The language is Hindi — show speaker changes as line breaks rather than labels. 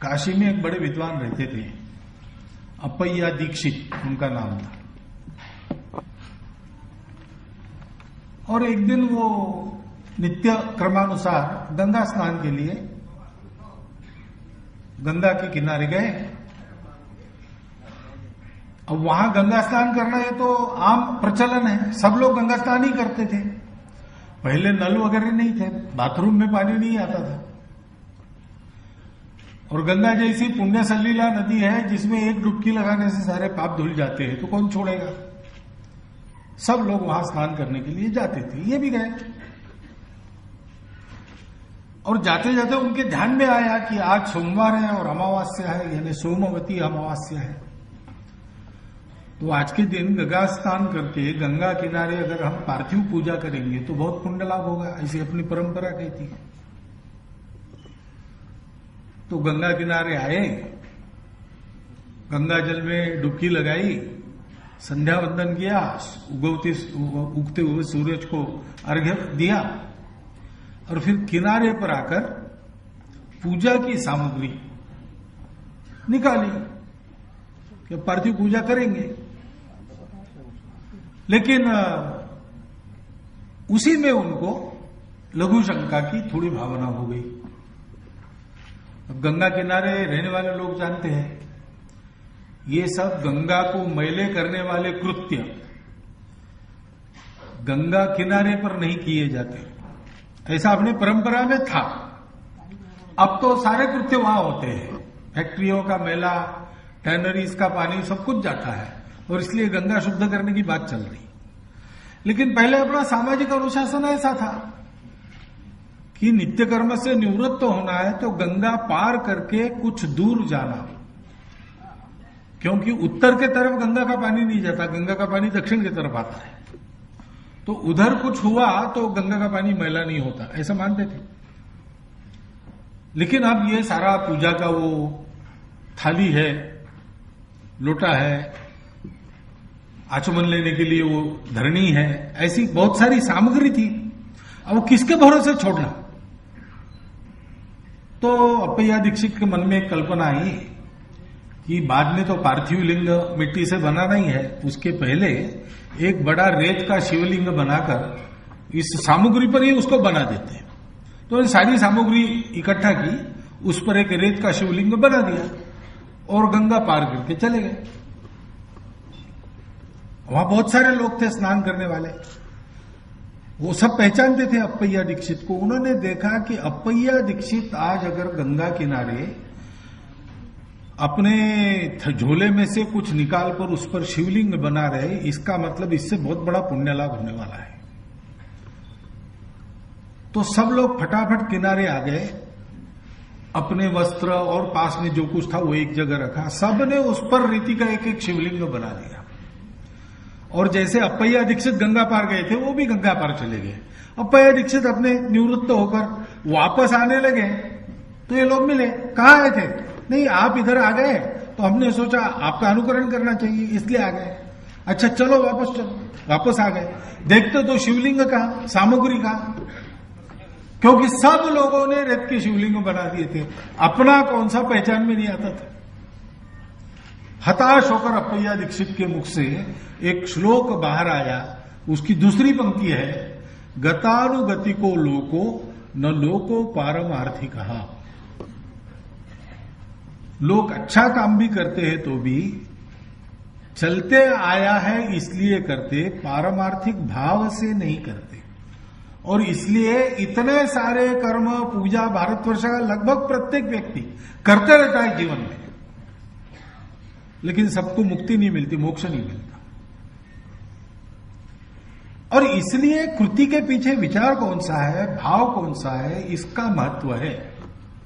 काशी में एक बड़े विद्वान रहते थे, अपैया दीक्षित उनका नाम था। और एक दिन वो नित्य क्रमानुसार गंगा स्नान के लिए गंगा के किनारे गए। अब वहां गंगा स्नान करना ये तो आम प्रचलन है, सब लोग गंगा स्नान ही करते थे। पहले नल वगैरह नहीं थे, बाथरूम में पानी नहीं आता था। और गंगा जैसी पुण्य सलीला नदी है जिसमें एक डुबकी लगाने से सारे पाप धुल जाते हैं, तो कौन छोड़ेगा। सब लोग वहां स्नान करने के लिए जाते थे, ये भी गए। और जाते जाते उनके ध्यान में आया कि आज सोमवार है और अमावस्या है, यानी सोमवती अमावस्या है। तो आज के दिन गंगा स्नान करके गंगा किनारे अगर हम पार्थिव पूजा करेंगे तो बहुत पुण्य लाभ होगा, ऐसी अपनी परंपरा कहती है। तो गंगा किनारे आए, गंगा जल में डुबकी लगाई, संध्या वंदन किया, उगते हुए सूरज को अर्घ्य दिया और फिर किनारे पर आकर पूजा की सामग्री निकाली कि पार्थिव पूजा करेंगे। लेकिन उसी में उनको लघु शंका की थोड़ी भावना हो गई। अब गंगा किनारे रहने वाले लोग जानते हैं ये सब गंगा को मैले करने वाले कृत्य गंगा किनारे पर नहीं किए जाते, ऐसा अपने परंपरा में था। अब तो सारे कृत्य वहां होते हैं, फैक्ट्रियों का मैला, टैनरीज का पानी सब कुछ जाता है और इसलिए गंगा शुद्ध करने की बात चल रही। लेकिन पहले अपना सामाजिक अनुशासन ऐसा था कि नित्य कर्म से निवृत्त होना है तो गंगा पार करके कुछ दूर जाना, क्योंकि उत्तर के तरफ गंगा का पानी नहीं जाता, गंगा का पानी दक्षिण की तरफ आता है। तो उधर कुछ हुआ तो गंगा का पानी मैला नहीं होता, ऐसा मानते थे। लेकिन अब ये सारा पूजा का वो थाली है, लोटा है, आचमन लेने के लिए वो धरनी है, ऐसी बहुत सारी सामग्री थी। अब वो किसके भरोसे छोड़ना। तो अपैया दीक्षित के मन में एक कल्पना आई कि बाद में तो पार्थिव लिंग मिट्टी से बना नहीं है, उसके पहले एक बड़ा रेत का शिवलिंग बनाकर इस सामग्री पर ही उसको बना देते हैं। तो सारी सामग्री इकट्ठा की, उस पर एक रेत का शिवलिंग बना दिया और गंगा पार करके चले गए। वहां बहुत सारे लोग थे स्नान करने वाले, वो सब पहचानते थे अपैया दीक्षित को। उन्होंने देखा कि अपैया दीक्षित आज अगर गंगा किनारे अपने झोले में से कुछ निकाल कर उस पर शिवलिंग बना रहे, इसका मतलब इससे बहुत बड़ा पुण्य लाभ होने वाला है। तो सब लोग फटाफट किनारे आ गए, अपने वस्त्र और पास में जो कुछ था वो एक जगह रखा, सबने उस पर रीति का एक एक शिवलिंग बना दिया। और जैसे अपैया दीक्षित गंगा पार गए थे वो भी गंगा पार चले गए। अपैया दीक्षित अपने निवृत्त होकर वापस आने लगे तो ये लोग मिले, कहाँ आए थे? नहीं, आप इधर आ गए तो हमने सोचा आपका अनुकरण करना चाहिए इसलिए आ गए। अच्छा चलो वापस चलो, वापस आ गए। देखते तो शिवलिंग का सामग्री का, क्योंकि सब लोगों ने रेत के शिवलिंग बना दिए थे, अपना कौन सा पहचान में नहीं आता था। हताश होकर अपैया दीक्षित के मुख से एक श्लोक बाहर आया, उसकी दूसरी पंक्ति है, गतानुगतिको लोको न लोको पारमार्थी कहा। लोग अच्छा काम भी करते हैं तो भी चलते आया है इसलिए करते, पारमार्थिक भाव से नहीं करते। और इसलिए इतने सारे कर्म पूजा भारतवर्ष का लगभग प्रत्येक व्यक्ति करते रहता है जीवन में, लेकिन सबको मुक्ति नहीं मिलती, मोक्ष नहीं मिलता। और इसलिए कृति के पीछे विचार कौन सा है, भाव कौन सा है, इसका महत्व है।